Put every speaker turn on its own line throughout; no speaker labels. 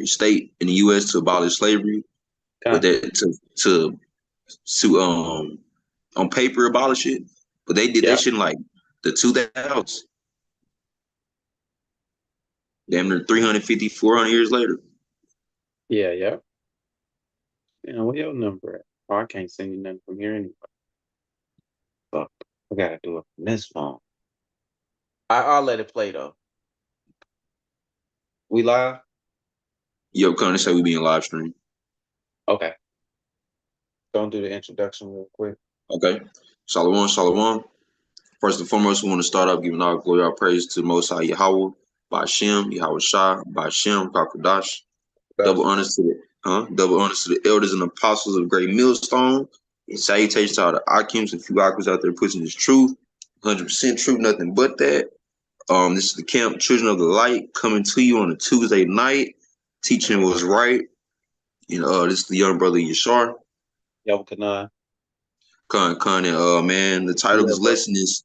state in the U.S. to abolish slavery, but
Con.
that to on paper abolish it, but they did that
Yeah.
shit in like the 2000s, damn near 350, 400 years later.
Yeah. Yeah. What your number at? Oh, I can't send you nothing from here anyway. Fuck. I gotta do it from this phone. I'll let it play though. We live?
Yo, kind of say we be in live stream.
Okay. Don't do the introduction real quick.
Okay. Shalom, shalom. First and foremost, we want to start off giving all glory, all praise to the Most High Yahweh, Bashem, Yahweh Shah, Bashem, Kakadash.
That's
Double honors to the elders and apostles of Great Millstone. And salutations to all the Akims and few Akims out there pushing this truth. 100% truth, nothing but that. This is the camp Children of the Light coming to you on a Tuesday night. Teaching was right. This is the young brother Yashar.
Yabba
Khan, and man, the title of
Yeah,
this
bro.
lesson is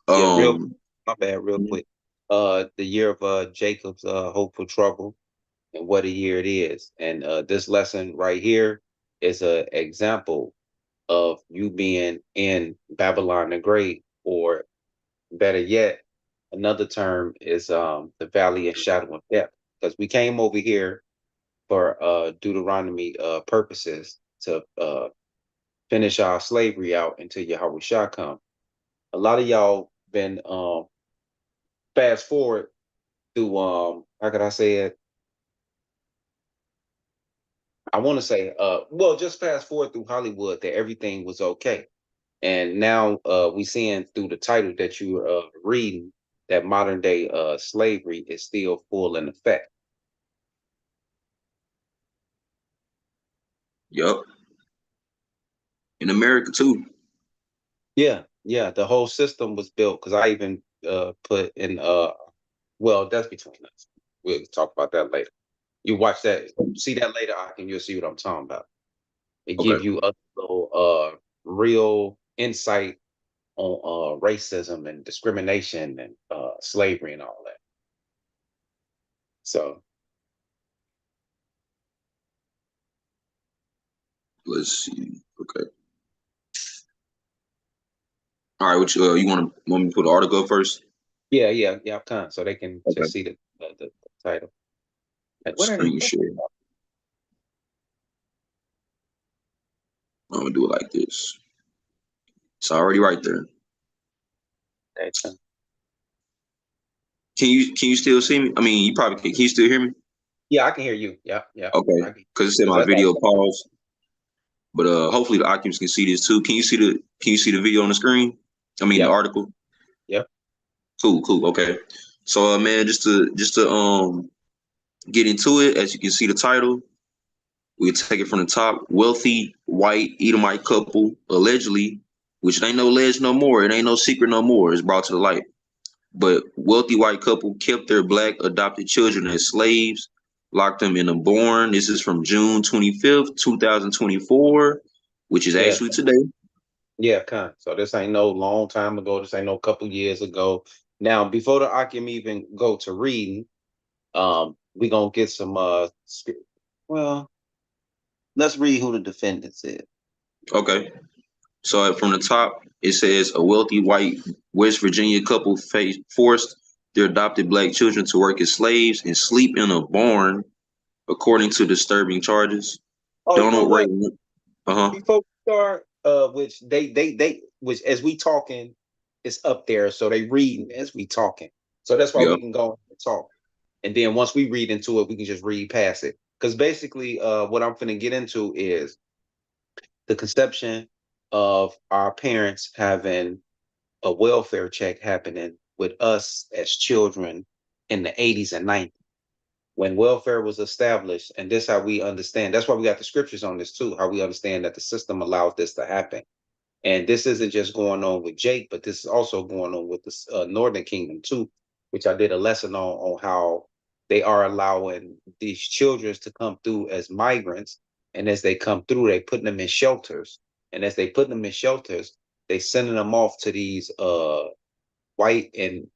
Yeah, real
um
my bad, real quick. The year of Jacob's hopeful trouble and what a year it is. And this lesson right here is a example of you being in Babylon the Great, or better yet, another term is the valley of shadow of death. Because we came over here for Deuteronomy purposes to finish our slavery out until Yahweh Shah come. A lot of y'all been fast forward through how could I say it? I want to say well, just fast forward through Hollywood that everything was okay. And now we seeing through the title that you reading that modern day slavery is still full in effect.
yep, in America too.
Yeah, yeah. The whole system was built because I even put in well, that's between us. We'll talk about that later. You watch that, see that later, and you'll see what I'm talking about. It
Okay.
give you a little real insight on racism and discrimination and slavery and all that. So
Let's see. Okay. All right, which you want me to put the article up first?
yeah, yeah, yeah, kind. So they can
Okay.
just see the title. Like, what are they
Screen
talking
share. I'm gonna do it like this. It's already right there.
about?
Can you still see me? I mean, you probably can. Can you still hear me?
Yeah, I can hear you. Yeah, yeah.
Okay.
I can,
Because it said
because
my
that's
video
all.
paused. But hopefully the occupants can see this too. Can you see the video on the screen? I mean the
Yep,
article.
yep.
Cool. Okay. So man, just to get into it, as you can see the title, we take it from the top. Wealthy white Edomite couple allegedly, which it ain't no ledge no more. It ain't no secret no more. It's brought to the light. But wealthy white couple kept their black adopted children as slaves, locked them in a barn. This is from June 25th, 2024, which is
Yeah,
actually today.
yeah, kind. So this ain't no long time ago. This ain't no couple years ago. Now, before the Akim even go to reading, we gonna get some well, let's read who the defendants is.
Okay. So from the top, it says a wealthy white West Virginia couple forced their adopted black children to work as slaves and sleep in a barn, according to disturbing charges.
Oh, you know
Donald Ray.
what?
Uh huh.
Before we start, which they which as we talking, it's up there, so they reading as we talking. So that's why
Yeah.
we can go and talk. And then once we read into it, we can just read past it. Because basically, what I'm finna get into is the conception of our parents having a welfare check happening with us as children in the 80s and 90s when welfare was established. And this how we understand. That's why we got the scriptures on this too, how we understand that the system allows this to happen. And this isn't just going on with Jake, but this is also going on with the Northern Kingdom too, which I did a lesson on how they are allowing these children to come through as migrants. And as they come through, they putting them in shelters. And as they put them in shelters, they sending them off to these white and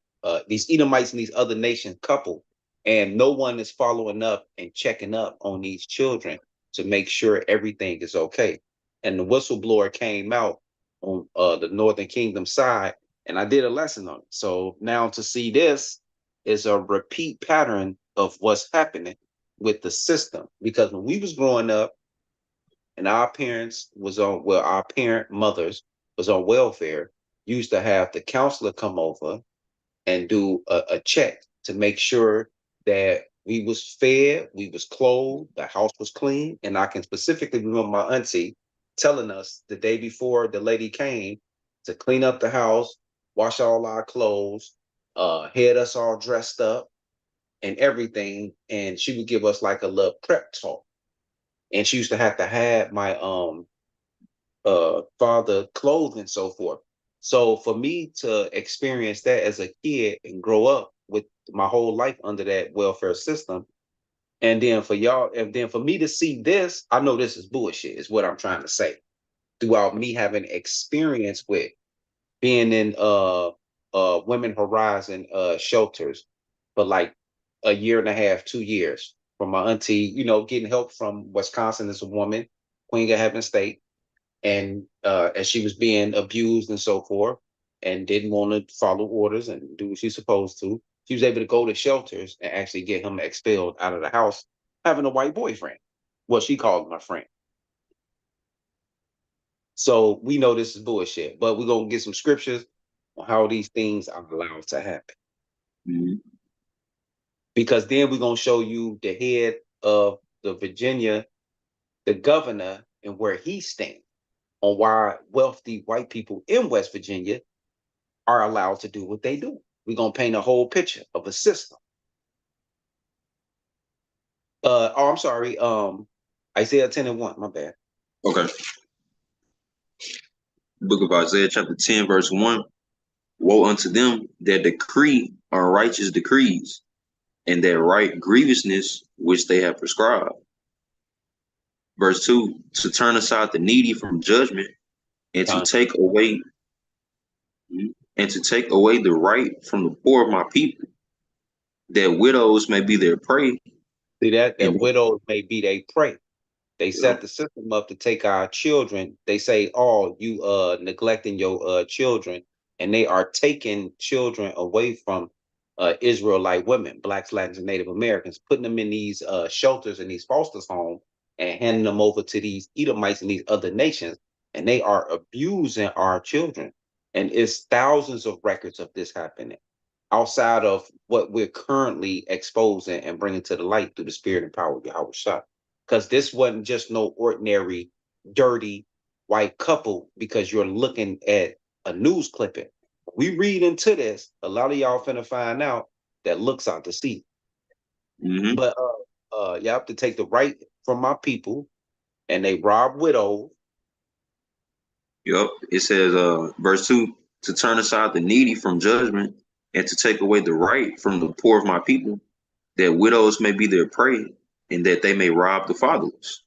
these Edomites and these other nation couple. and no one is following up and checking up on these children to make sure everything is okay. And the whistleblower came out on the Northern Kingdom side, and I did a lesson on it. So now to see this is a repeat pattern of what's happening with the system. Because when we was growing up and our parents was on, well, our parent mothers was on welfare, used to have the counselor come over and do a check to make sure that we was fed, we was clothed, the house was clean. And I can specifically remember my auntie telling us the day before the lady came to clean up the house, wash all our clothes, had us all dressed up and everything. And she would give us like a little prep talk. And she used to have my father clothed and so forth. So for me to experience that as a kid and grow up with my whole life under that welfare system, and then for y'all, and then for me to see this, I know this is bullshit, is what I'm trying to say. Throughout me having experience with being in Women Horizon shelters for like a year and a half, 2 years, from my auntie, getting help from Wisconsin as a woman, Queen of Heaven State, and as she was being abused and so forth, and didn't want to follow orders and do what she's supposed to, she was able to go to shelters and actually get him expelled out of the house, having a white boyfriend. Well, she called him a friend. So we know this is bullshit, but we're gonna get some scriptures on how these things are allowed to happen.
Mm-hmm.
Because then we're gonna show you the head of the Virginia, the governor, and where he stands on why wealthy white people in West Virginia are allowed to do what they do. We're gonna paint a whole picture of a system. I'm sorry. Isaiah 10:1. My bad.
Okay. Book of Isaiah, chapter 10, verse 1. Woe unto them that decree unrighteous decrees, and that write grievousness which they have prescribed. Verse 2, to turn aside the needy from judgment, and to take away the right from the poor of my people, that widows may be their prey.
See that
And
widows may be they prey. They
yeah,
set the system up to take our children. They say, "Oh, you neglecting your children," and they are taking children away from Israelite women, Blacks, Latins, and Native Americans, putting them in these shelters and these foster homes, and handing them over to these Edomites and these other nations, and they are abusing our children. And it's thousands of records of this happening outside of what we're currently exposing and bringing to the light through the spirit and power of Yahweh Shah. Because this wasn't just no ordinary, dirty white couple because you're looking at a news clipping. We read into this, a lot of y'all finna find out that looks out to sea.
mm-hmm.
But you have to take the right from my people, and they rob widows.
Yep. It says, verse 2, to turn aside the needy from judgment, and to take away the right from the poor of my people, that widows may be their prey, and that they may rob the fatherless.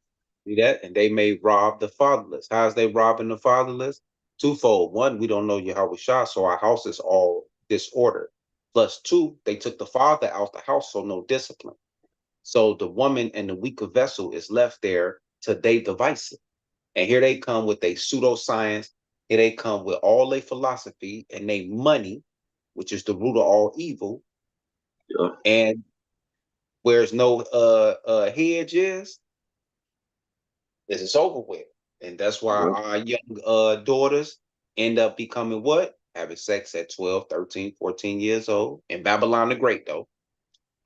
See that? And they may rob the fatherless. How's they robbing the fatherless? Twofold. One, we don't know Yahweh Shah, so our house is all disordered. Plus two, they took the father out the house, so no discipline. So the woman and the weaker vessel is left there to their devices. And here they come with a pseudoscience. Here they come with all their philosophy and their money, which is the root of all evil.
Yeah.
And where's no hedge is, this is over with. And that's why
Yeah.
our young daughters end up becoming what? Having sex at 12, 13, 14 years old. In Babylon the Great, though.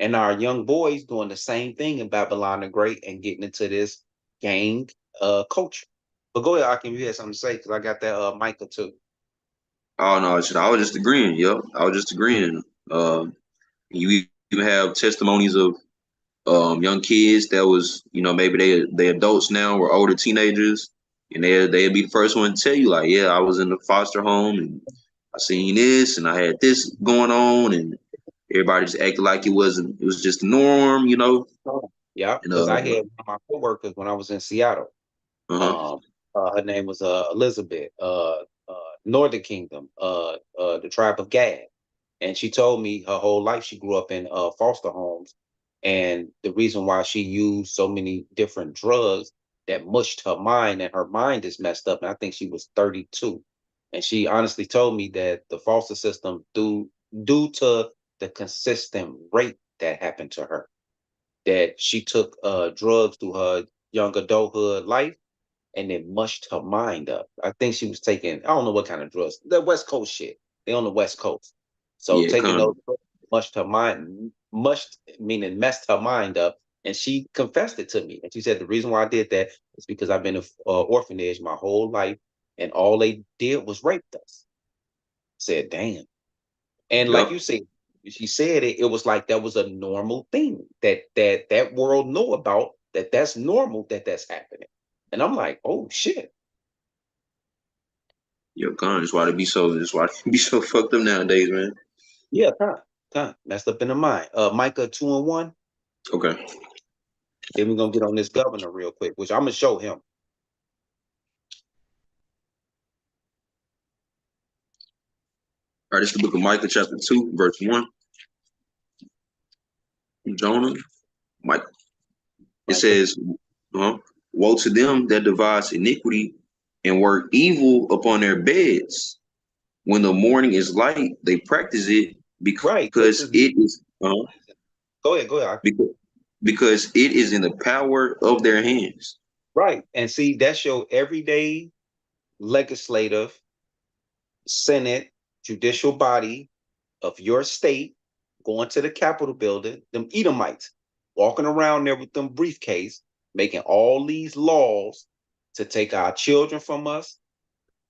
And our young boys doing the same thing in Babylon the Great and getting into this gang culture. But go ahead, Akim, you had something to say, because I got that Micah too.
Oh no, I was just agreeing. Yep, I was just agreeing. You even have testimonies of young kids that was, maybe they adults now or older teenagers, and they'd be the first one to tell you like, yeah, I was in the foster home and I seen this and I had this going on, and everybody just acted like it was just the norm.
Yeah,
And
because I had one of my coworkers when I was in Seattle.
uh-huh.
Her name was Elizabeth, Northern Kingdom, the tribe of Gad. And she told me her whole life she grew up in foster homes, and the reason why she used so many different drugs that mushed her mind, and her mind is messed up. And I think she was 32, and she honestly told me that the foster system, due to the consistent rape that happened to her, that she took drugs through her young adulthood life, and it mushed her mind up. I think she was taking, I don't know what kind of drugs, the West Coast shit. They on the West Coast. So
Yeah,
taking those
con.
drugs mushed her mind, mushed meaning messed her mind up. And she confessed it to me. And she said, the reason why I did that is because I've been in an orphanage my whole life, and all they did was rape us. I said, damn. And like
Yep.
you said, she said it, it was like that was a normal thing that world know about, that's normal, that's happening. And I'm like, oh shit.
Yo, con. That's why they be so. That's why they be so fucked up nowadays, man.
Yeah, time messed up in the mind. Micah 2:1.
Okay.
Then we're gonna get on this governor real quick, which I'm gonna show him.
All right, this is the book of Micah, chapter 2, verse 1. Jonah, Micah. It
Micah.
says, woe to them that devise iniquity and work evil upon their beds. When the morning is light, they practice it
Right. This
because
is
it is
go ahead.
because, because it is in the power of their hands.
Right. And see, that's your everyday legislative, Senate, judicial body of your state going to the Capitol building, them Edomites walking around there with them briefcase, making all these laws to take our children from us,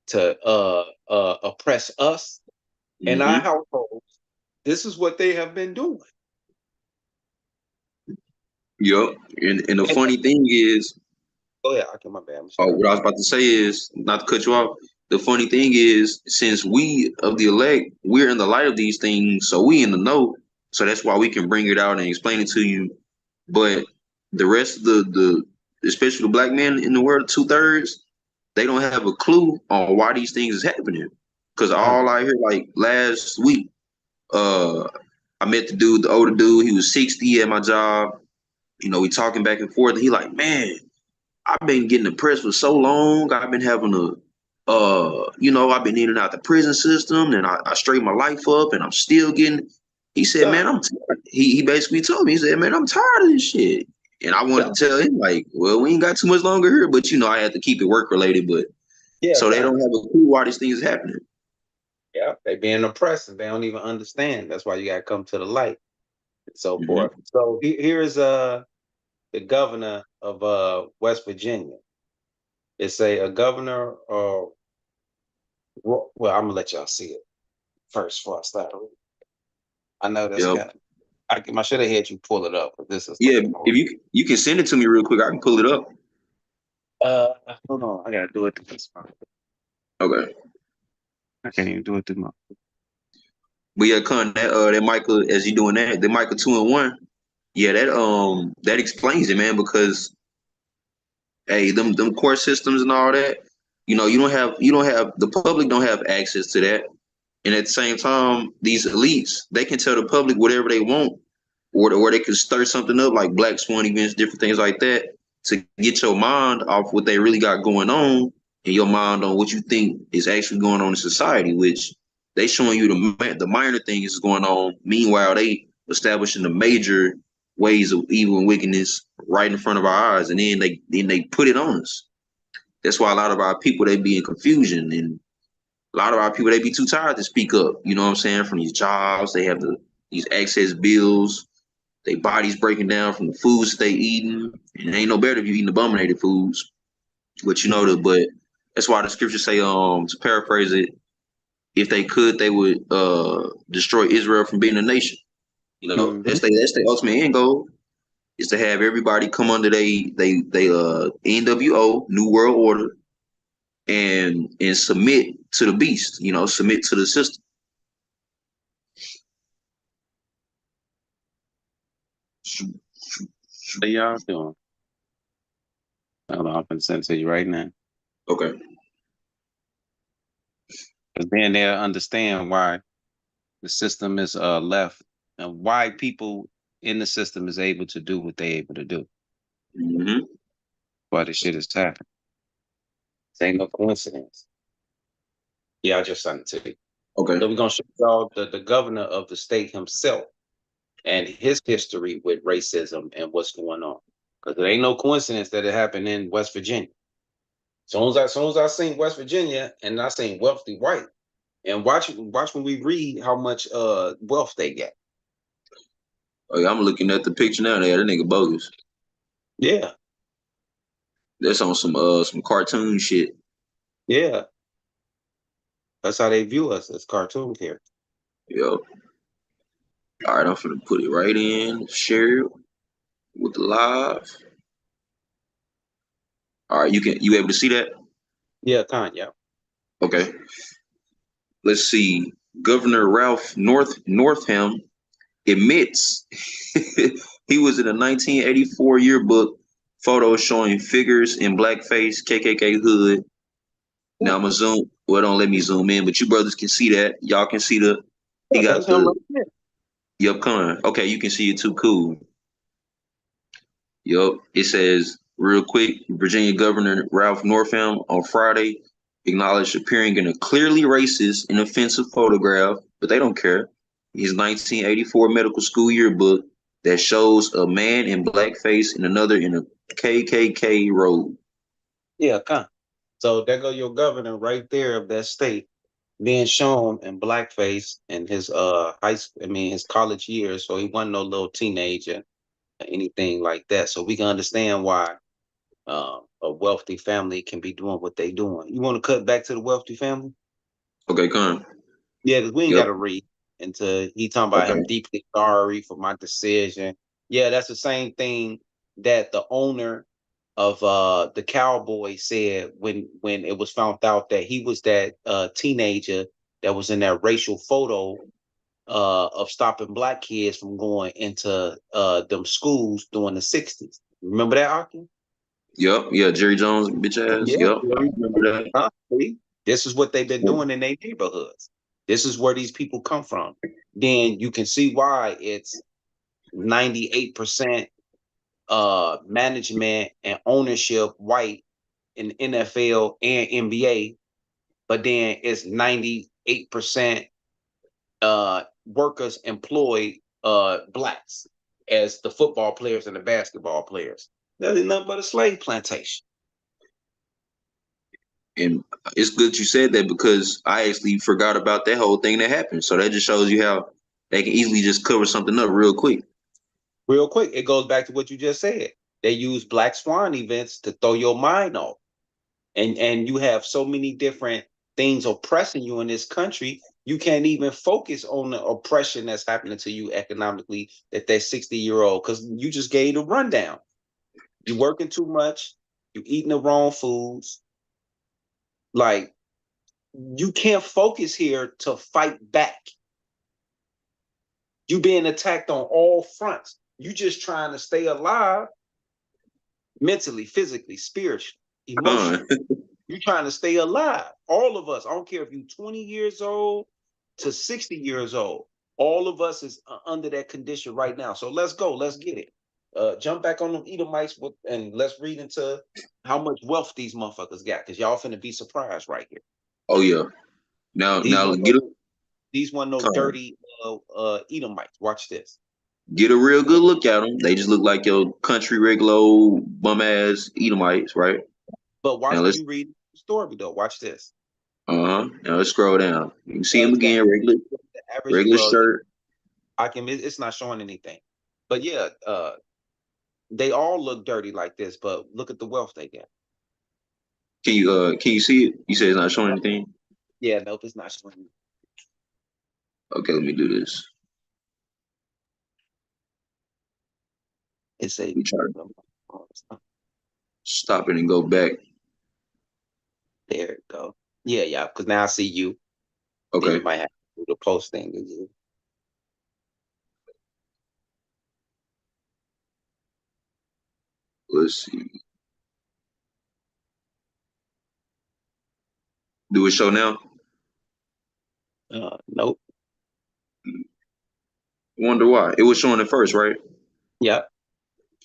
to oppress us and our
Mm-hmm.
households. This is what they have been doing.
Yep. And the
And
funny thing is,
go ahead, I can my bad. I'm sorry.
what I was about to say is, not to cut you off, the funny thing is, since we of the elect, we're in the light of these things, so we in the know. So that's why we can bring it out and explain it to you. But the rest of especially the black men in the world, 2/3, they don't have a clue on why these things is happening. Cause
Right.
all I hear, like last week, uh, I met the dude, the older dude. He was 60 at my job. You know, we talking back and forth. And he like, man, I've been getting depressed for so long. I've been having I've been in and out the prison system, and I straightened my life up, and I'm still getting. He said,
Yeah.
man, I'm tired. He basically told me, he said, man, I'm tired of this shit. And I
Yeah.
wanted to tell him, like, well, we ain't got too much longer here, but I had to keep it work related. But
Yeah.
so they
Time.
don't have a clue why these things is happening.
Yeah. They being oppressed and they don't even understand. That's why you gotta come to the light and so
Hmm.
forth. So here's the governor of West Virginia. It's a governor well, I'm gonna let y'all see it first before I start reading. I know that's
Yep.
kind of I should have had you pull it up, but this is
Yeah,
looking
if
hard.
you can send it to me real quick, I can pull it up.
Uh Hold on, I gotta do it through this phone.
Okay.
I can't even do it through my
But yeah, Con, that Michael, as you doing that, the Michael 2-1, yeah, that explains it, man, because hey, them court systems and all that, you don't have the public don't have access to that. And at the same time, these elites, they can tell the public whatever they want, or they can stir something up like black swan events, different things like that, to get your mind off what they really got going on, and your mind on what you think is actually going on in society, which they showing you the minor things going on. Meanwhile, they establishing the major ways of evil and wickedness right in front of our eyes, and then they put it on us. That's why a lot of our people, they be in confusion, and a lot of our people, they be too tired to speak up. You know what I'm saying? From these jobs, they have these excess bills. Their bodies breaking down from the foods that they eating. And it ain't no better if you eating abominated foods. But but that's why the scriptures say, to paraphrase it, if they could, they would destroy Israel from being a nation.
Mhm.
That's their ultimate end goal, is to have everybody come under they NWO, New World Order, and submit to the beast, submit to the system.
What y'all doing? Hold on, I'm gonna send it to you right now.
Okay.
Because then they'll understand why the system is left, and why people in the system is able to do what they're able to do.
Mm-hmm.
Why this shit is happening. This ain't no coincidence. Yeah, I just sent it to you.
Okay.
So we're gonna show y'all the governor of the state himself and his history with racism and what's going on. Because it ain't no coincidence that it happened in West Virginia. Soon as I seen West Virginia and I seen wealthy white, and watch when we read how much wealth they get.
Oh, yeah, I'm looking at the picture now. That nigga bogus.
Yeah,
That's on some cartoon shit.
yeah. That's how they view us as cartoon characters.
Yo. All right, I'm finna put it right in. Share it with the live. All right, you able to see that?
Yeah, yeah.
Okay. Let's see. Governor Ralph Northam admits he was in a 1984 yearbook photo showing figures in blackface, KKK hood. Now I'm gonna zoom. Well, don't let me zoom in, but you brothers can see that. Y'all can see he
Yeah, that's
got
him
the
right there.
yup con. Okay, you can see it too. Cool. Yup. It says real quick. Virginia Governor Ralph Northam on Friday acknowledged appearing in a clearly racist and offensive photograph, but they don't care. His 1984 medical school yearbook that shows a man in blackface and another in a KKK robe.
Yeah, So there go your governor right there of that state being shown in blackface in his his college years. So he wasn't no little teenager or anything like that. So we can understand why a wealthy family can be doing what they doing. You want to cut back to the wealthy family?
Okay, con.
Yeah, because we ain't got
Yep.
to read into he talking about
Okay.
him deeply sorry for my decision. Yeah, that's the same thing that the owner of the Cowboy said when it was found out that he was that teenager that was in that racial photo of stopping black kids from going into them schools during the 60s. Remember that, Aki?
Yep. Yeah. Jerry Jones, bitch ass.
Yeah,
Yep. I remember that.
see? This is what they've been doing in their neighborhoods. This is where these people come from. Then you can see why it's 98% management and ownership white in NFL and NBA, but then it's 98% workers employed blacks as the football players and the basketball players. That is nothing but a slave plantation.
And it's good you said that because I actually forgot about that whole thing that happened. So that just shows you how they can easily just cover something up real quick.
Real quick, it goes back to what you just said. They use Black Swan events to throw your mind off. And you have so many different things oppressing you in this country, you can't even focus on the oppression that's happening to you economically that 60-year-old, because you just gave the rundown. You're working too much, you eating the wrong foods. Like, you can't focus here to fight back. You being attacked on all fronts. You just trying to stay alive mentally, physically, spiritually, emotionally. You're trying to stay alive. All of us, I don't care if you're 20 years old to 60 years old, all of us is under that condition right now. So let's go. Let's get it. Jump back on them Edomites and let's read into how much wealth these motherfuckers got, because y'all finna be surprised right here.
Oh yeah. Now
These
now
one
get a
these one no dirty Edomites. Watch this.
get a real good look at them. They just look like your country regular old bum ass Edomites, right?
But
Now
watch when
let's
you read the story though. Watch this.
now let's scroll down. You can see him
Because
again,
the average
regular
drug,
shirt.
it's not showing anything. But yeah, they all look dirty like this, but look at the wealth they get.
Can you see it? You say it's not showing anything?
Yeah, nope, it's not showing.
Okay, let me do this.
It's a
We try to stop it and go back.
there it go. Yeah, yeah, because now I see you. Then
Okay.
you might have to do the post thing again.
Let's see. Do it show now?
Nope.
Wonder why. It was showing it first, right?
Yeah.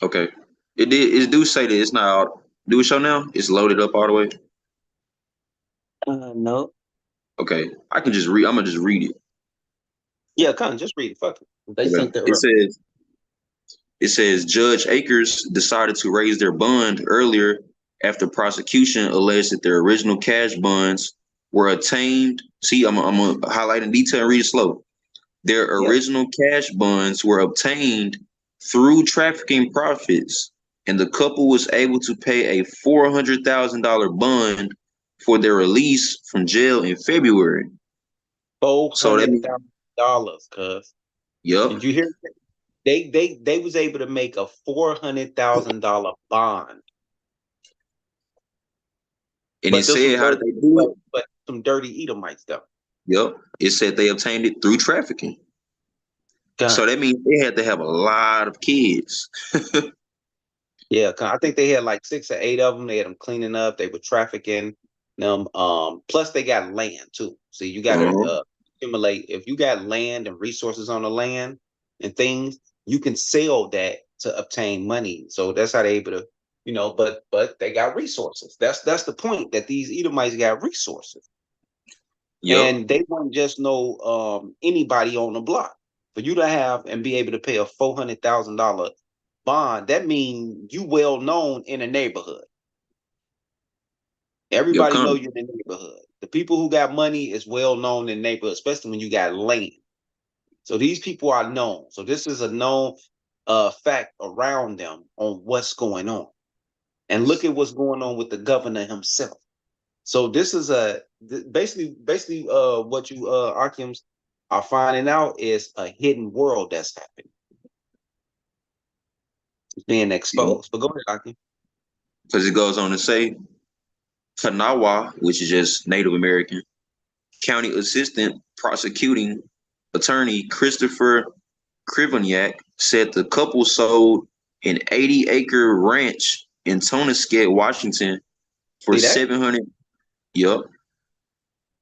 Okay. It did. It do say that it's not out. Do it show now? It's loaded up all the way.
No.
Okay. I can just read. I'm gonna just read it.
Yeah, come on, just read it. Fuck it. They
Okay.
sent it
It
early.
says. It says Judge Akers decided to raise their bond earlier after prosecution alleged that their original cash bonds were obtained. See, I'm gonna highlight in detail and read it slow. Their
Yeah.
original cash bonds were obtained through trafficking profits, and the couple was able to pay a $400,000 bond for their release from jail in February.
Four
So that
hundred
means,
thousand dollars, cuz.
yep.
Did you hear that? They was able to make a $400,000 bond.
And it
But this was
said how did
dirty,
they do it?
but some dirty Edomites though.
Yep. It said they obtained it through trafficking. So
Gun.
that means they had to have a lot of kids.
Yeah, I think they had like 6 or 8 of them. They had them cleaning up. They were trafficking them. Plus they got land too. See, you got to
Uh-huh.
accumulate. If you got land and resources on the land and things, you can sell that to obtain money. So that's how they're able to, But they got resources. That's the point, that these Edomites got resources,
Yep.
and they weren't just no anybody on the block. For you to have and be able to pay a $400,000 bond, that means you well known in the neighborhood.
Yep.
Everybody know
Come.
you in the neighborhood. The people who got money is well known in the neighborhood, especially when you got land. So these people are known. So this is a known fact around them on what's going on. And look at what's going on with the governor himself. So this is basically what you Archims are finding out is a hidden world that's happening. It's being
Yep.
exposed. But go ahead, Akim.
Because it goes on to say Kanawha, which is just Native American, County Assistant Prosecuting Attorney Christopher Krivoniak said the couple sold an 80-acre ranch in Tonisket, Washington for
See that?
700. Yep.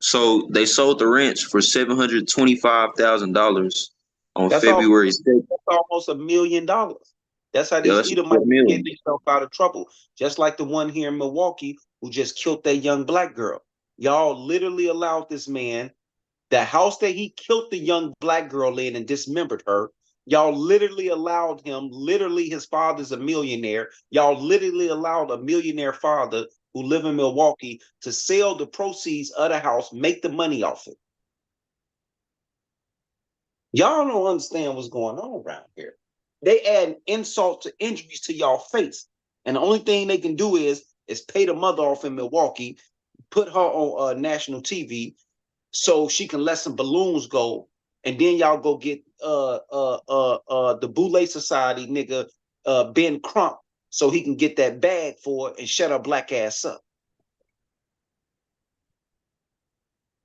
So they sold the ranch for $725,000 on
That's all.
February 6th.
That's almost $1 million. That's how
Yeah,
these
that's a good
Edomites get
meal.
themselves out of trouble. Just like the one here in Milwaukee who just killed that young black girl. Y'all literally allowed this man, the house that he killed the young black girl in and dismembered her. Y'all literally allowed him, literally his father's a millionaire. Y'all literally allowed a millionaire father who live in Milwaukee to sell the proceeds of the house, make the money off it. Y'all don't understand what's going on around here. They add insult to injuries to y'all face. And the only thing they can do is pay the mother off in Milwaukee, put her on national TV so she can let some balloons go, and then y'all go get the Boule Society nigga Ben Crump so he can get that bag for it and shut her black ass up.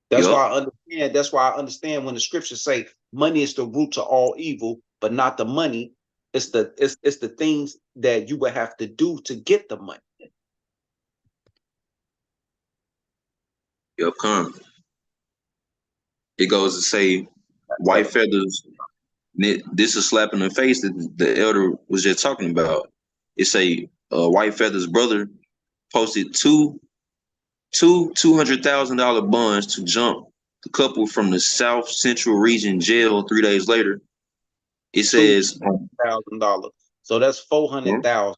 That's
Yep.
why I understand. That's why I understand when the scriptures say money is the root to all evil, but not the money. It's the things that you would have to do to get the money.
Yep. Come. It goes to say white feathers. This is a slap in the face that the elder was just talking about. It say White Feather's brother posted $200,000 bonds to jump the couple from the South Central Region jail 3 days later. It says,
$200,000. So that's $400,000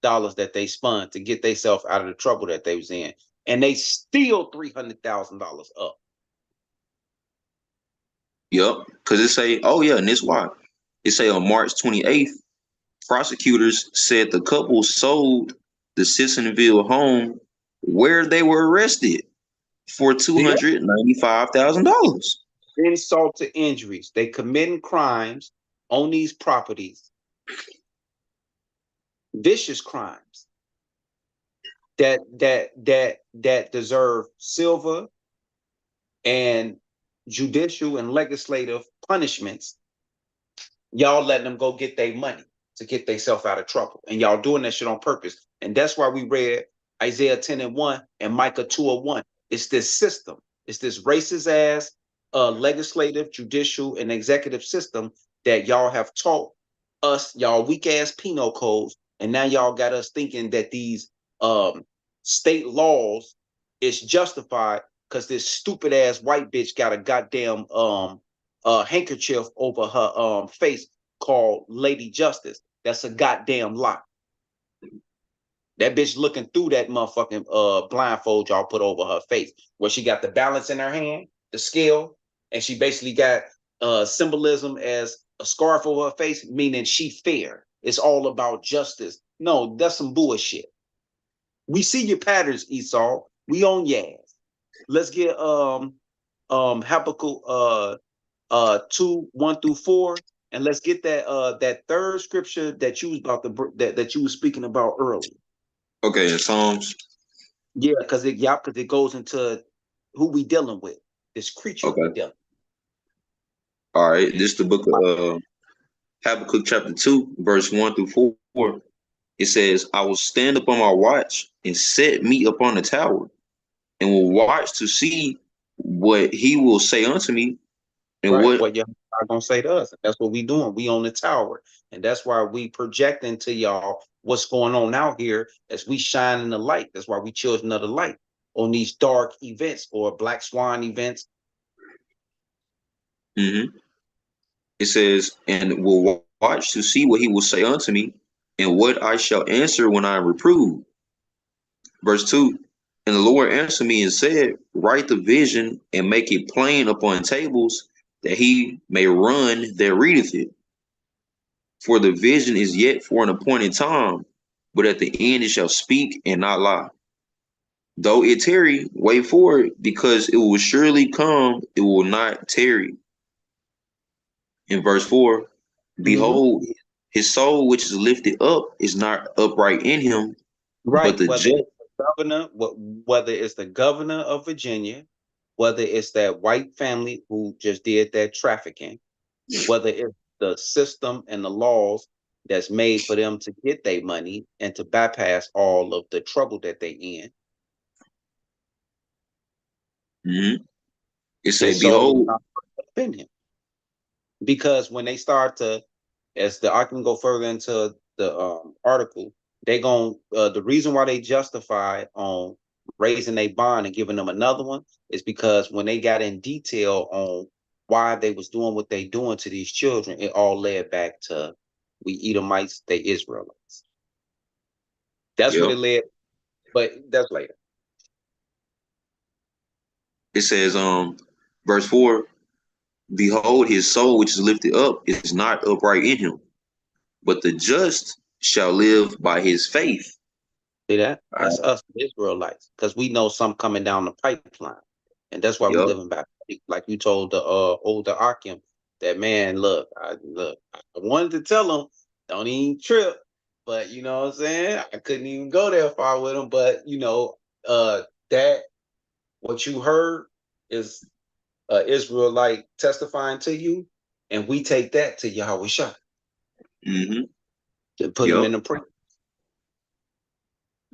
that they spun to get themselves out of the trouble that they was in, and they still $300,000 up.
yep, because it say, oh yeah, and this why. It say on March 28th, prosecutors said the couple sold the Sissonville home where they were arrested for
See that?
$295,000.
Insult to injuries. They committing crimes on these properties, vicious crimes that deserve silver and judicial and legislative punishments. Y'all letting them go get their money to get themselves out of trouble, and y'all doing that shit on purpose. And that's why we read Isaiah 10:1 and Micah 2:1. It's this system. It's this racist ass legislative, judicial, and executive system that y'all have taught us, y'all weak ass penal codes, and now y'all got us thinking that these state laws is justified because this stupid ass white bitch got a goddamn handkerchief over her face called Lady Justice. That's a goddamn lie. That bitch looking through that motherfucking blindfold y'all put over her face, where she got the balance in her hand, the scale, and she basically got symbolism as a scarf over her face, meaning she fair. It's all about justice. No, that's some bullshit. We see your patterns, Esau. We on your ass. Let's get Habakkuk 2:1-4, and let's get that third scripture that you was about to that you was speaking about earlier.
Okay, in Psalms.
Yeah, because it goes into who we dealing with, this creature we dealing.
All right, this is the book of Habakkuk chapter 2, verse 1-4. It says, I will stand upon my watch and set me upon the tower, and will watch to see what he will say unto me, and
what y'all are gonna say to us. That's what we doing. We on the tower, and that's why we projecting to y'all what's going on out here as we shine in the light. That's why we children of the light on these dark events or black swan events.
It says, and will watch to see what he will say unto me, and what I shall answer when I am reproved. Verse 2, and the Lord answered me and said, write the vision and make it plain upon tables, that he may run that readeth it. For the vision is yet for an appointed time, but at the end it shall speak and not lie. Though it tarry, wait for it, because it will surely come, it will not tarry. In verse 4, behold, his soul which is lifted up is not upright in him,
right?
But the
Whether it's the governor of Virginia, whether it's that white family who just did that trafficking, whether it's the system and the laws that's made for them to get their money and to bypass all of the trouble that they in.
It says, behold,
in him. Because when they start to, as I can go further into the article, they gon' the reason why they justify on raising a bond and giving them another one is because when they got in detail on why they was doing what they doing to these children, it all led back to we Edomites, they Israelites. That's what it led, but that's later.
It says, verse 4, behold, his soul which is lifted up is not upright in him, but the just shall live by his faith.
See that? That's us Israelites, because we know some coming down the pipeline, and that's why we living by faith. Like you told the older Akim, that man, look, I wanted to tell him, don't even trip, but you know what I'm saying? I couldn't even go that far with him, but you know, that what you heard is Israelite testifying to you, and we take that to Yahweh Shah. To put him in the print.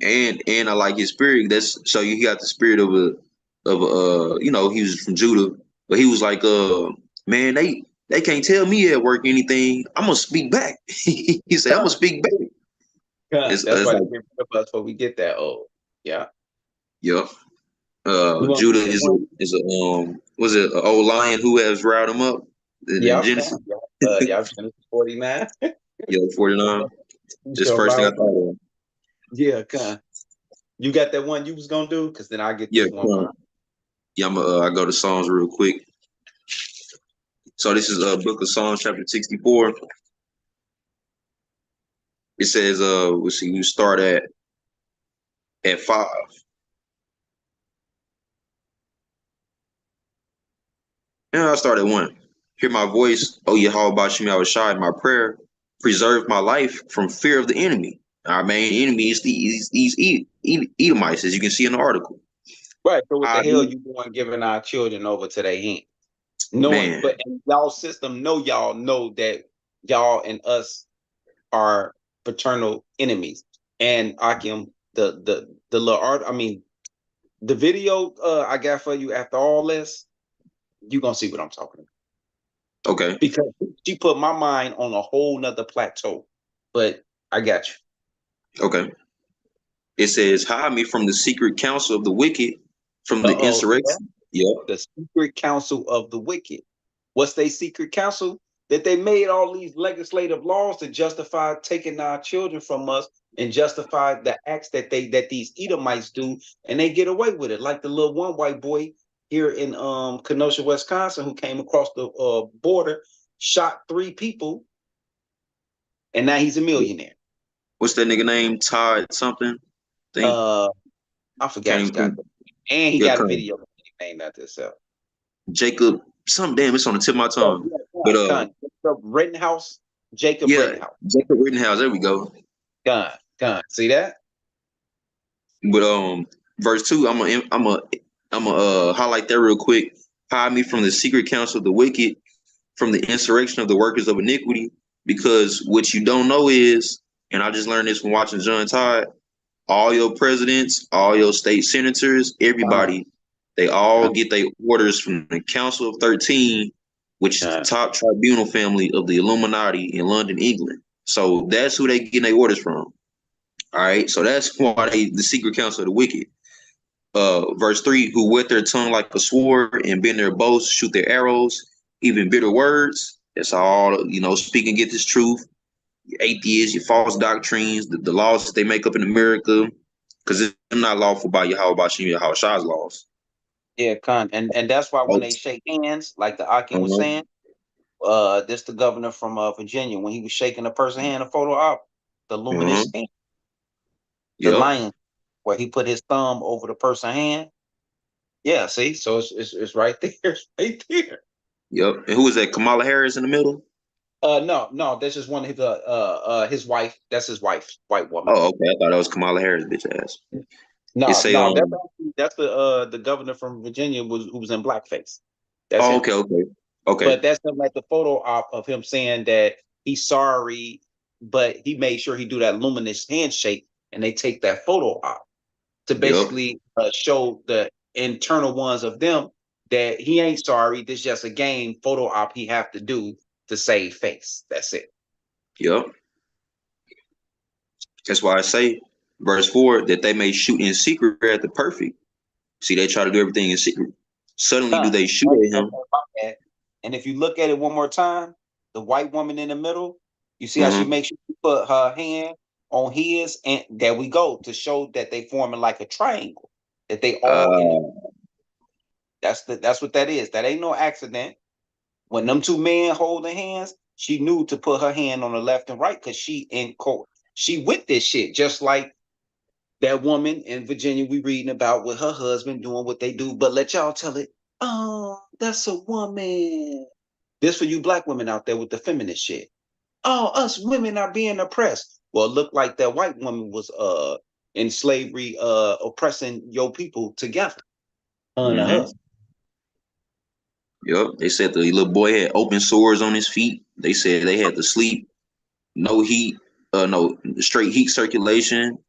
And I like his spirit. That's so you got the spirit of you know, he was from Judah, but he was like, man, they can't tell me at work anything. I'm gonna speak back. He said, I'm gonna speak back.
That's why like, they give us what we get that old. Yeah.
Yeah. Judah is a was it an old lion who has riled him up in Genesis?
Genesis 49.
Yeah, 49. Just first thing I thought of.
Yeah, you got that one you was gonna do? Because then I get this one.
Yeah, I go to Psalms real quick. So this is book of Psalms chapter 64. It says, let's see, you start at 5. And I start at 1. Hear my voice, O Yahweh Shemi Shai, my prayer, preserve my life from fear of the enemy. Our main enemy is these Edomites, as you can see in the article.
Right. So what the hell you doing giving our children over to their hands? Knowing, but y'all system know that y'all and us are paternal enemies. And Akim, the little art, I mean, the video I got for you after all this, you're gonna see what I'm talking about.
Okay.
because she put my mind on a whole nother plateau. But I got you.
Okay. It says, hide me from the secret counsel of the wicked, from the
Uh-oh.
insurrection. Yep.
The secret counsel of the wicked. What's their secret counsel? That they made all these legislative laws to justify taking our children from us and justify the acts that these Edomites do, and they get away with it. Like the little one white boy here in Kenosha, Wisconsin, who came across the border, shot 3 people, and now he's a millionaire.
What's that nigga name? Todd something? Think
I forgot
can't
his
even
guy,
think.
and he
Yeah,
got a
kind of
video named after himself.
Jacob. Some damn. It's on the tip of my tongue. But
Rittenhouse, Jacob
yeah,
Rittenhouse.
Jacob Rittenhouse. There we go.
Gone. See that?
But verse 2. I'm gonna highlight that real quick. Hide me from the secret counsel of the wicked, from the insurrection of the workers of iniquity. Because what you don't know is, and I just learned this from watching John Todd, all your presidents, all your state senators,
Gone.
everybody, they all get their orders from the Council of 13, which is the
Gone.
top tribunal family of the Illuminati in London, England. So that's who they get their orders from. All right. So that's why the secret council of the wicked. Verse 3, who wet their tongue like a sword and bend their bows, shoot their arrows, even bitter words. That's all, speak and get this truth. Your atheists, your false doctrines, the laws that they make up in America, because it's not lawful by Yahweh Bashim Yahweh Shah's laws.
Yeah, con. And that's why when they shake hands, like the Akim was saying, this the governor from Virginia, when he was shaking a person's hand, a photo op, the luminous hand, the
Yep.
lion, where he put his thumb over the person's hand. Yeah, see, so it's right there, it's right there.
Yep. And who is that? Kamala Harris in the middle?
No, that's just one of his wife. That's his wife, white woman.
Oh, okay. I thought that was Kamala Harris, bitch ass.
No,
It say
that's the governor from Virginia who was in blackface. That's
oh,
him.
okay.
But that's him, like the photo op of him saying that he's sorry, but he made sure he do that luminous handshake, and they take that photo op to basically show the internal ones of them that he ain't sorry. This just a game photo op he have to do to save face. That's it.
Yep. That's why I say, verse 4, that they may shoot in secret at the perfect. See, they try to do everything in secret. Suddenly do they shoot at him.
And if you look at it one more time, the white woman in the middle, you see how she makes sure she put her hand on his, and there we go, to show that they forming like a triangle, that they all that's what that is. That ain't no accident. When them two men holding hands, she knew to put her hand on the left and right because she in court. She with this shit, just like that woman in Virginia we reading about with her husband doing what they do. But let y'all tell it, oh, that's a woman. This for you black women out there with the feminist shit. Oh, us women are being oppressed. Well, it looked like that white woman was in slavery, oppressing your people together. And husband.
Yep. They said the little boy had open sores on his feet. They said they had to sleep, no heat, no straight heat circulation.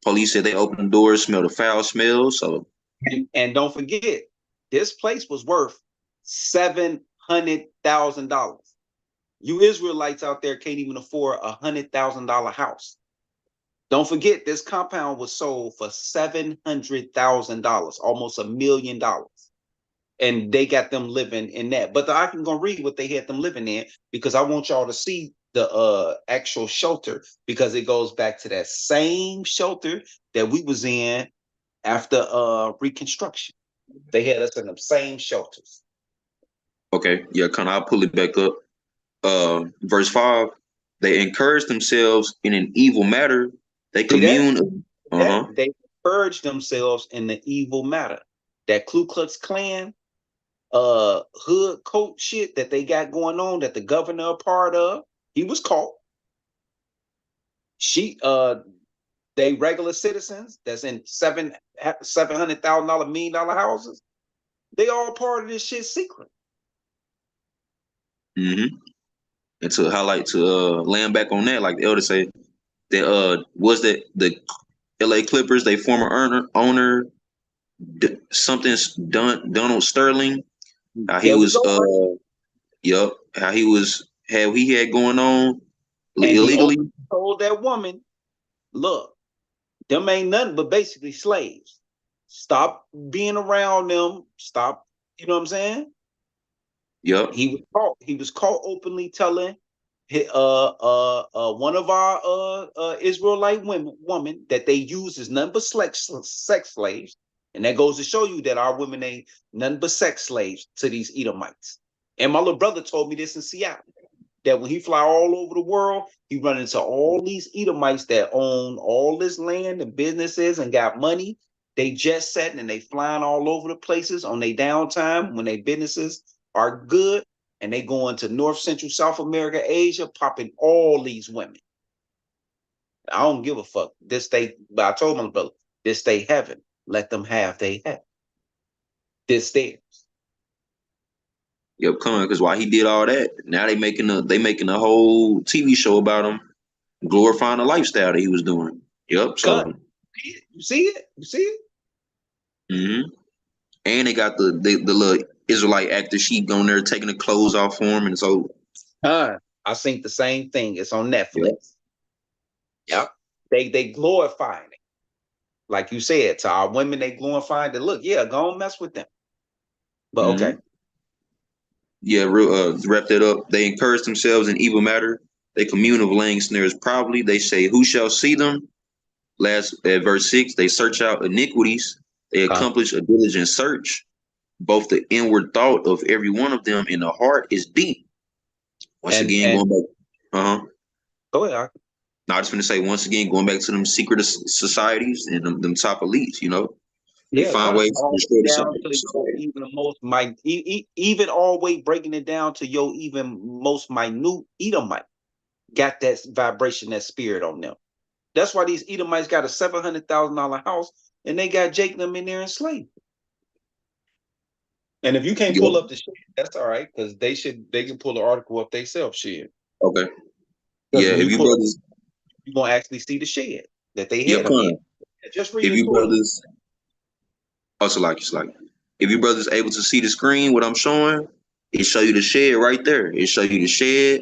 Police said they opened the doors, smelled a foul smell. So
and don't forget, this place was worth $700,000. You Israelites out there can't even afford $100,000 house. Don't forget, this compound was sold for $700,000, almost $1 million. And they got them living in that. But I'm gonna read what they had them living in, because I want y'all to see the actual shelter, because it goes back to that same shelter that we was in after Reconstruction. They had us in the same shelters.
okay, yeah, kind of. I'll pull it back up. Verse 5, they encourage themselves in an evil matter. They commune.
They purge themselves in the evil matter. That Ku Klux Klan hood coat shit that they got going on, that the governor a part of, he was caught. They regular citizens that's in $700,000 $1 million houses, they all part of this shit secret.
And to highlight, to land back on that, like the elder say, that was that the LA Clippers, they former owner something Donald Sterling. He was Yep. How he had going on
And he
illegally.
told that woman, look, them ain't nothing but basically slaves. Stop being around them. Stop, you know what I'm saying?
Yep.
He was caught openly telling one of our Israelite woman that they use as nothing but sex slaves. And that goes to show you that our women ain't nothing but sex slaves to these Edomites. And my little brother told me this in Seattle, that when he fly all over the world, he run into all these Edomites that own all this land and businesses and got money. They jet setting and they flying all over the places on their downtime when their businesses are good, and they go into North, Central, South America, Asia, popping all these women. I don't give a fuck. But I told my brother, this stay heaven. Let them have they heaven. This theirs.
Yep, come on, because while he did all that, now they making a whole TV show about him, glorifying the lifestyle that he was doing. Yep. So
you see it? You see it?
mm-hmm. And they got the little Israelite actor, she on there taking the clothes off for him, and so
I think the same thing. It's on Netflix.
Yep.
They glorifying it. Like you said, to our women, they glorifying it. Look, yeah, go and mess with them. But
mm-hmm.
okay.
Yeah, to wrap that up, they encourage themselves in evil matter. They commune of laying snares probably. They say, who shall see them? Last at verse 6, they search out iniquities. They accomplish a diligent search. Both the inward thought of every one of them in the heart is deep. Once again, going back.
Go ahead.
Now, I just want to say, once again, going back to them secret societies and them top elites, they find ways to destroy the society.
Even the most even all way breaking it down to your even most minute Edomite got that vibration, that spirit on them. That's why these Edomites got a $700,000 house and they got Jacob in there enslaved. And if you can't pull up the shit, that's all right, because they can pull the article up themselves, shit.
Okay. Yeah, if you brothers,
you're gonna actually see the shed that they had.
Just read if you brothers, also like if you brothers able to see the screen, what I'm showing, it show you the shed right there. It show you the shed.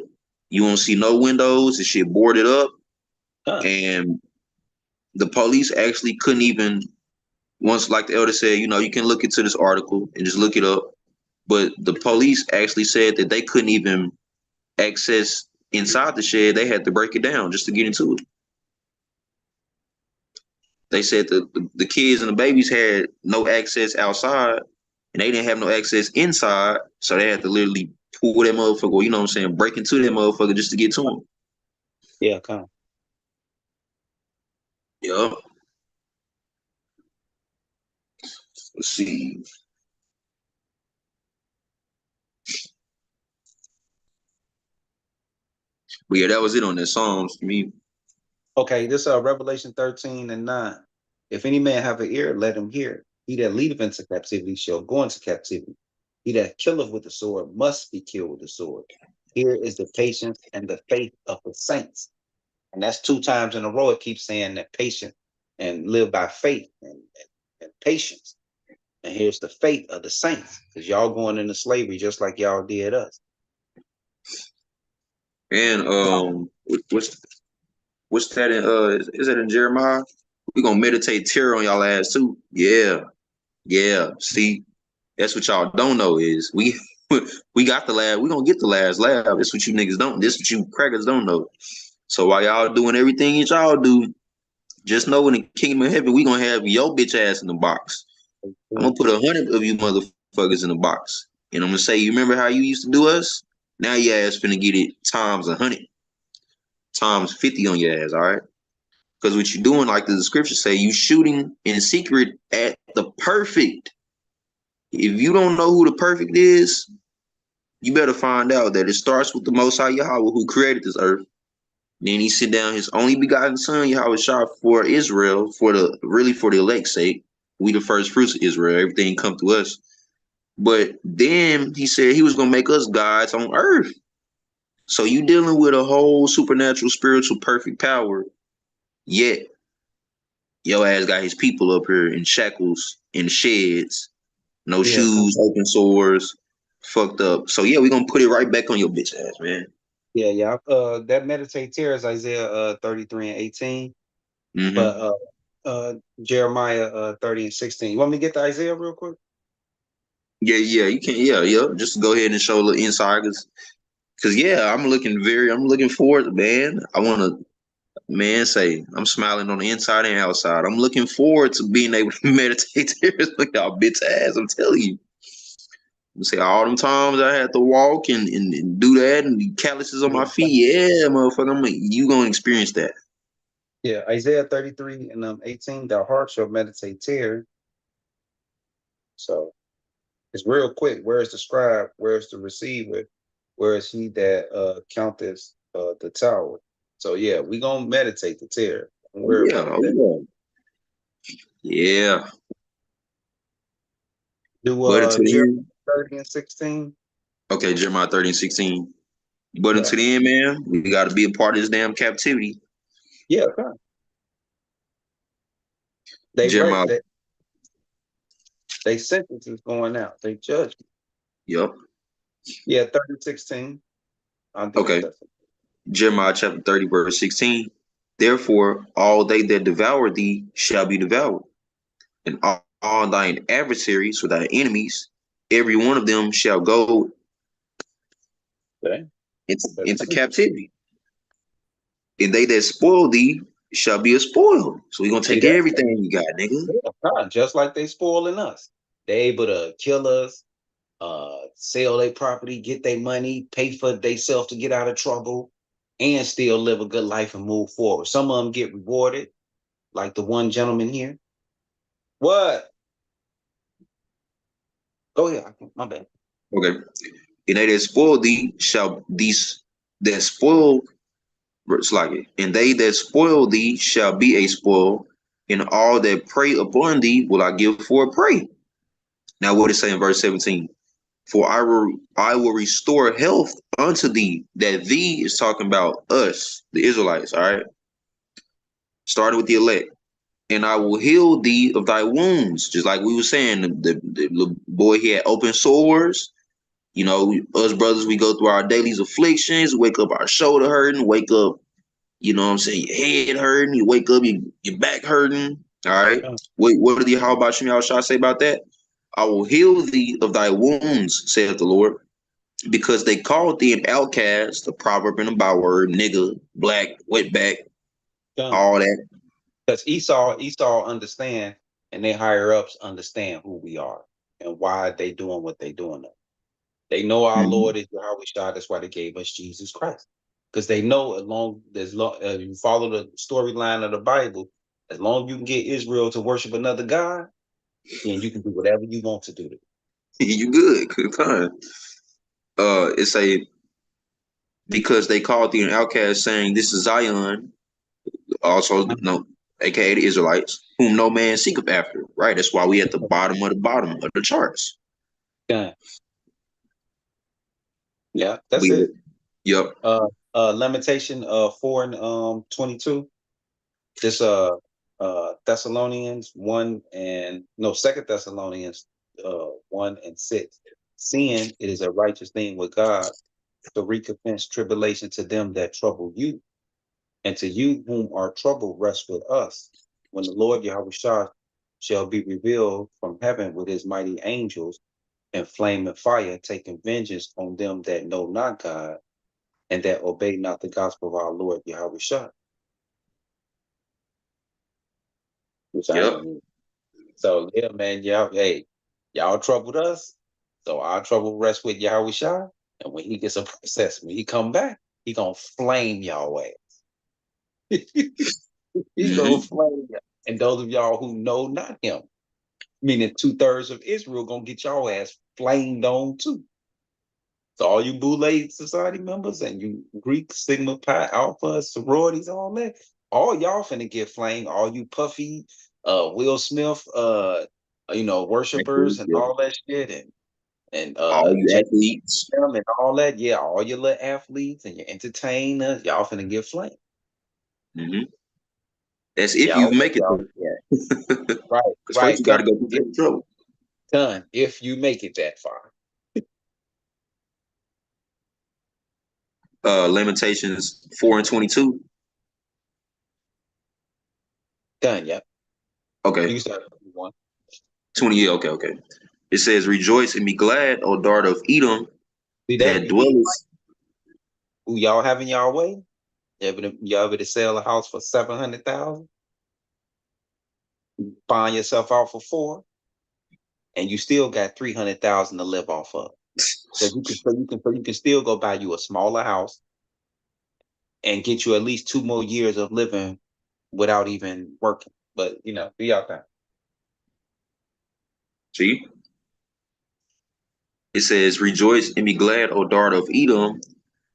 You won't see no windows. The shit boarded up, and the police actually couldn't even. Once, like the elder said, you can look into this article and just look it up. But the police actually said that they couldn't even access inside the shed. They had to break it down just to get into it. They said the kids and the babies had no access outside, and they didn't have no access inside, so they had to literally pull that motherfucker, break into that motherfucker just to get to him.
Yeah, come on.
Yeah. Let's see. But yeah, that was it on that Psalms to me.
Okay, this Revelation 13:9. If any man have an ear, let him hear. He that leadeth into captivity shall go into captivity. He that killeth with the sword must be killed with the sword. Here is the patience and the faith of the saints. And that's 2 times in a row it keeps saying that patient and live by faith and patience. And here's the faith of the saints, because y'all going into slavery just like y'all did us.
And what's that in is that in Jeremiah? We're gonna meditate terror on y'all ass too. Yeah. See, that's what y'all don't know is we got the lab. We're gonna get the last lab. That's what you niggas don't. This what you crackers don't know. So while y'all doing everything that y'all do, just know in the kingdom of heaven, we gonna have your bitch ass in the box. I'm gonna put 100 of you motherfuckers in the box. And I'm gonna say, you remember how you used to do us? Now your ass finna get it times 100. Times 50 on your ass, all right? Because what you're doing, like the scriptures say, you shooting in secret at the perfect. If you don't know who the perfect is, you better find out that it starts with the Most High Yahweh who created this earth. Then he sent down his only begotten son, Yahweh Shah, for Israel, for the elect's sake. We the first fruits of Israel. Everything come to us. But then he said he was gonna make us gods on earth. So you dealing with a whole supernatural, spiritual, perfect power, yet your ass got his people up here in shackles, in sheds, no shoes, open sores, fucked up. So yeah, we're gonna put it right back on your bitch ass, man.
Yeah. That meditate tear is Isaiah 33 and 18,
Mm-hmm.
but Jeremiah 30 and 16. You want me to get to Isaiah real quick?
Yeah, you can. Yeah. Just go ahead and show a little insight, cause yeah, I'm looking forward, man. I wanna, man, say I'm smiling on the inside and outside. I'm looking forward to being able to meditate there. Look at y'all bitch ass. I'm telling you. You say all them times I had to walk and do that and the calluses on
Yeah.
my feet. Yeah, motherfucker, you gonna experience that.
Yeah, Isaiah 33 and 18, thou heart shall meditate tear. So it's real quick. Where is the scribe? Where is the receiver? Where is he that counteth the tower? So yeah, we gonna meditate the tear. Don't
Oh
worry
yeah,
about that.
oh yeah. Yeah.
Do
But until
Jeremiah
then,
30 and 16?
okay, Jeremiah 30 and 16. But
Yeah.
until then, man, we gotta be a part of this damn captivity.
Yeah, fine. They
Jeremiah,
right. They sentence is going out. They judge.
yep.
Yeah, 30 16. I think
Okay.
that's
Jeremiah chapter 30, verse 16. Therefore, all they that devour thee shall be devoured, and all thine adversaries or thy enemies, every one of them shall go
okay.
into captivity. And they that spoil thee shall be a spoil. So we're gonna
See
take
that?
everything you got, nigga.
Yeah, fine. Just like they spoiling us. They able to kill us, sell their property, get their money, pay for themselves to get out of trouble, and still live a good life and move forward. Some of them get rewarded, like the one gentleman here. What? Go ahead. My bad.
Okay. And they that spoil thee shall these that spoil it's like it. And they that spoil thee shall be a spoil, and all that prey upon thee will I give for a prey. Now what it say in verse 17? For I will restore health unto thee. That thee is talking about us, the Israelites, all right? Starting with the elect. And I will heal thee of thy wounds. Just like we were saying, the little boy he had open sores. You know, us brothers, we go through our daily afflictions, wake up our shoulder hurting, wake up, you know what I'm saying, your head hurting, you wake up, your back hurting. All right. What did the how about Shem Shah say about that? I will heal thee of thy wounds, saith the Lord, because they called thee an outcast, a proverb and a byword, nigga, black, wetback, all that.
Because Esau understand, and they higher ups understand who we are and why they doing what they doing. They know our
Mhm.
Lord is Yahweh Shah. That's why they gave us Jesus Christ. Because they know as long as you follow the storyline of the Bible, as long as you can get Israel to worship another God, then you can do whatever you want to do.
You good, good time. It's a because they called thee an outcast, saying, this is Zion, also no, aka the Israelites, whom no man seeketh after. Right. That's why we at the bottom of the charts.
Yeah, yeah, that's
We
it.
yep.
Lamentation 4 and 22. This Thessalonians 1 and no, Second Thessalonians 1 and 6. Seeing it is a righteous thing with God to recompense tribulation to them that trouble you, and to you whom are troubled rest with us, when the Lord Yahweh Shah shall be revealed from heaven with his mighty angels and flame and fire, taking vengeance on them that know not God and that obey not the gospel of our Lord Yahweh Shah. Which I
Yep.
ain't. So yeah, man, y'all troubled us. So our trouble rests with Yahweh Shah. And when he gets a process, when he come back, he gonna flame y'all ass. He gonna
Mm-hmm.
flame y'all. And those of y'all who know not him, meaning 2/3 of Israel, gonna get y'all ass flamed on too. So all you Boule Society members and you Greek Sigma Pi Alpha sororities, all that, all y'all finna get flamed. All you Puffy, Will Smith, worshipers and
Yep.
all that shit, and
All you
Jay
athletes.
and all that. Yeah, all your little athletes and your entertainers, y'all finna get flamed.
Mm-hmm. That's if you
Y'all,
make it
y'all,
there.
yeah, right,
Because first
right.
you got to
Done.
go through
If
some trouble.
done. If you make it that far.
Lamentations 4:22.
Done. Yep. You
Okay,
can start with one.
20. Yeah, okay. It says, "Rejoice and be glad, O daughter of Edom,
See that?
that
You see
dwellest."
who y'all having y'all way? Y'all able to sell a house for 700,000, buying yourself out for 4, and you still got 300,000 to live off of. So you can still go buy you a smaller house and get you at least 2 more years of living without even working. But do y'all thing.
See, it says, "Rejoice and be glad, O daughter of Edom,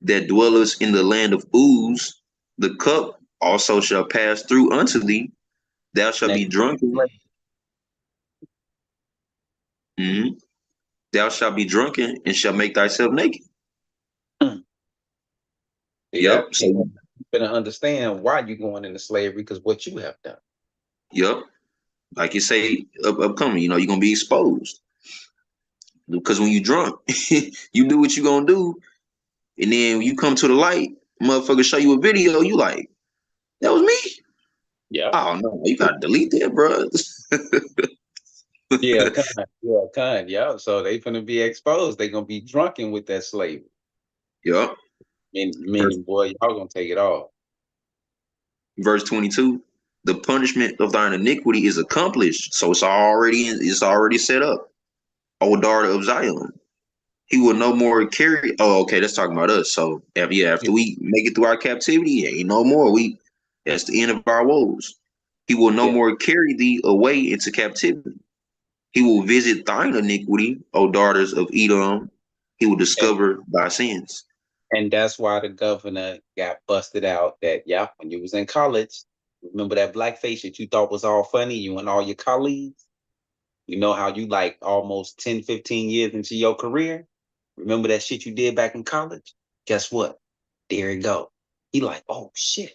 that dwellest in the land of Uz. The cup also shall pass through unto thee. Thou shalt be
Next.
drunken. Mhm. Thou shalt be drunken and shall make thyself naked."
See that?
Yep. So,
You better understand why you're going into slavery because what you have done.
yep. Like you say, upcoming, you're gonna be exposed because when you drunk, you do what you gonna do, and then when you come to the light, motherfucker show you a video, you like, that was me.
Yeah.
Oh no, you gotta delete that, bro.
Yeah, kind. Yeah. So they gonna be exposed. They gonna be drunken with that slavery.
Yep. Verse,
Meaning, boy, y'all gonna take it off.
verse 22. The punishment of thine iniquity is accomplished, so it's already set up. O daughter of Zion, he will no more carry. Oh, okay, that's talking about us. So after we make it through our captivity, ain't no more. That's the end of our woes. He will no
Yeah.
more carry thee away into captivity. He will visit thine iniquity, O daughters of Edom. He will
And,
discover thy sins.
and that's why the governor got busted out that, yeah, when you was in college, remember that blackface that you thought was all funny, you and all your colleagues? You know how you like almost 10, 15 years into your career? Remember that shit you did back in college? Guess what? There it go. He like, oh shit.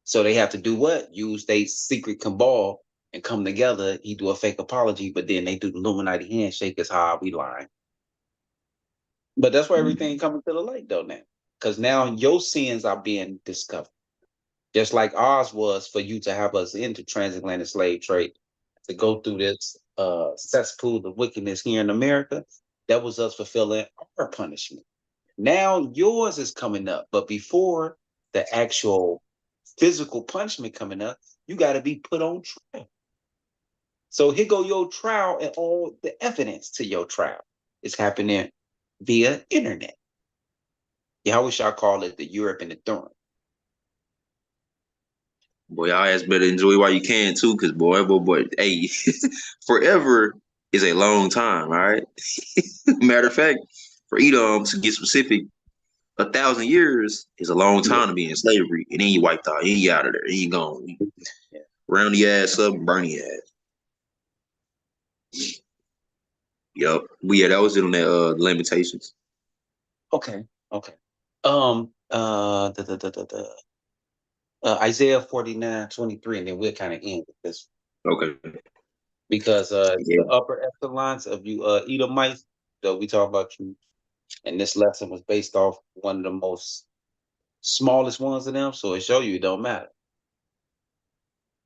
So they have to do what? Use their secret cabal and come together. He do a fake apology, but then they do the Illuminati handshake is how we lying. But that's why everything coming to the light though now. Because now your sins are being discovered. Just like ours was for you to have us into transatlantic slave trade, to go through this cesspool of wickedness here in America. That was us fulfilling our punishment. Now yours is coming up, but before the actual physical punishment coming up, you got to be put on trial. So here go your trial and all the evidence to your trial is happening via internet. Yeah, I wish I call it the Europe and the Thorn.
Boy, y'all ass better enjoy while you can too, cause boy, hey, forever is a long time. All right. Matter of fact, for Edom to get specific, 1,000 years is a long
Yeah.
time to be in slavery, and then you wiped out, and you out of there, and you gone. You
Yeah.
round the ass up and burn the ass. Yep. But yeah, that was it on that Lamentations.
Okay. Okay. Isaiah 49:23, and then we'll kind of end with this
Okay.
because
Yeah.
the upper echelons of you Edomites that we talk about you, and this lesson was based off one of the most smallest ones of them, so it show you it don't matter.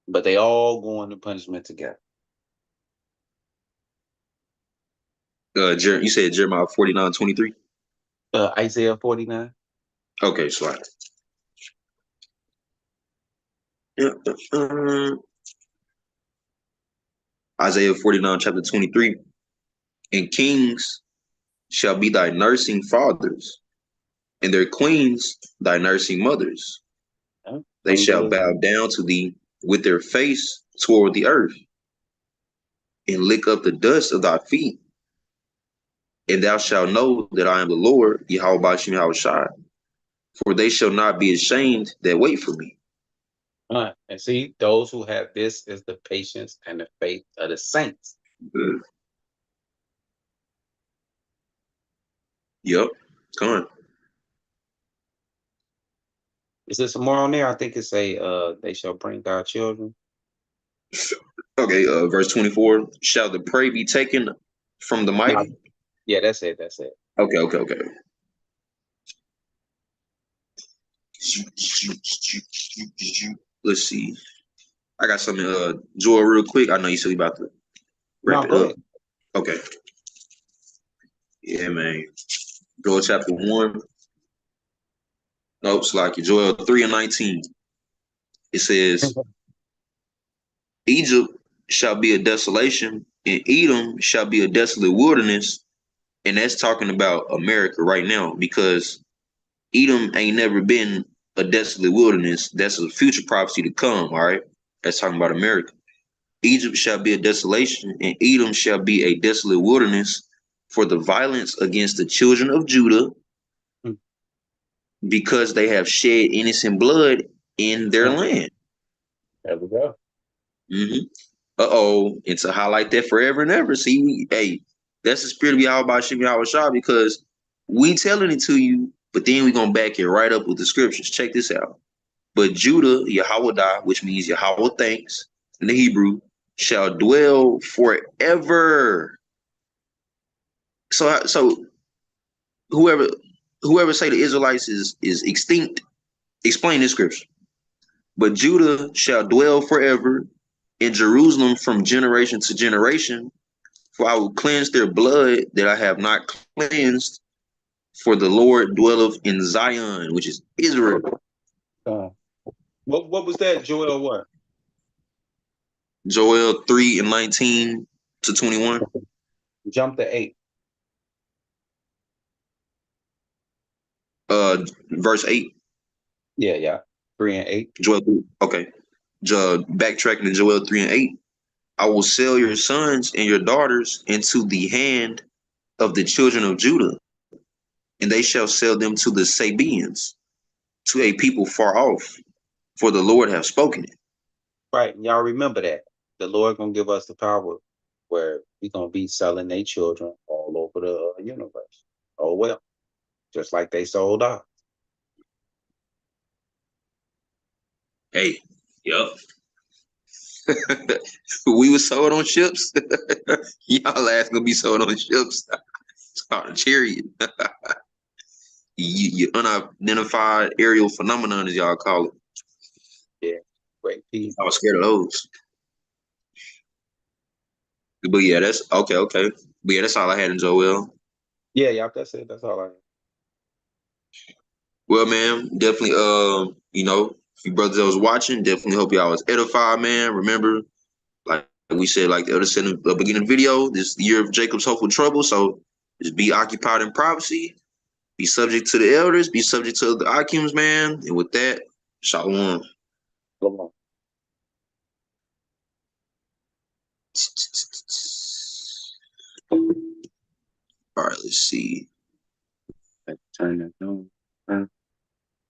But they all go into punishment together.
You said Jeremiah 49:23.
Isaiah 49.
Okay, slide. Yeah. Isaiah 49, chapter 23. And kings shall be thy nursing fathers, and their queens thy nursing mothers. They
Queens of
shall
the
bow down to thee with their face toward the earth, and lick up the dust of thy feet. And thou shalt know that I am the Lord, Yahweh Bashim Yahushai. For they shall not be ashamed that wait for me.
And see, those who have this is the patience and the faith of the saints.
Yep. Come on.
Is there some more on there? I think it's they shall bring our children.
Okay, verse 24. Shall the prey be taken from the
No,
mighty?
yeah, that's it. That's it.
Okay. Let's see. I got something, Joel, real quick. I know you said we about to wrap
No,
it
go
up.
ahead.
Okay. Yeah, man. Joel chapter 1. Nope, it's like Joel 3:19. It says, Egypt shall be a desolation, and Edom shall be a desolate wilderness. And that's talking about America right now, because Edom ain't never been a desolate wilderness. That's a future prophecy to come, all right? That's talking about America. Egypt shall be a desolation, and Edom shall be a desolate wilderness for the violence against the children of Judah, because they have shed innocent blood in their land.
There we go.
Mm-hmm. And to highlight that forever and ever. See, hey, that's the spirit of Yahweh Shem Yahweh Shah, because we telling it to you, but then we gonna back it right up with the scriptures. Check this out. But Judah, Yahweh, which means Yahweh thanks in the Hebrew, shall dwell forever. So whoever say the Israelites is extinct, explain this scripture. But Judah shall dwell forever, in Jerusalem from generation to generation. For I will cleanse their blood that I have not cleansed, for the Lord dwelleth in Zion, which is Israel.
What was that, Joel? What?
Joel 3:19 to 21.
Jump to 8.
Verse 8.
Yeah. 3 and 8.
Joel 3. Okay. Backtracking to Joel 3:8. I will sell your sons and your daughters into the hand of the children of Judah, and they shall sell them to the Sabeans, to a people far off, for the Lord have spoken it.
Right. Y'all remember that. The Lord gonna give us the power where we gonna be selling their children all over the universe. Oh well. Just like they sold out.
Hey, yup. We was sold on ships. Y'all ass gonna be sold on ships. It's called a chariot. You unidentified aerial phenomenon, as y'all call it.
Yeah. Great people.
I was scared of those. But yeah, that's okay. But yeah, that's all I had in Joel.
Yeah, that's it. That's all I have.
Well, man, definitely. If you brothers that was watching, definitely hope y'all was edified, man. Remember, like we said, like the other said in the beginning of the video, this the year of Jacob's hopeful trouble. So just be occupied in privacy, be subject to the elders, be subject to the Akims, man. And with that, shalom.
Come on.
All right, let's see.
Turn that on.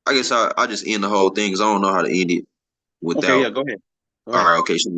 I guess I just end the whole thing because I don't know how to end it
Okay,
without.
yeah, go ahead.
All right, okay. So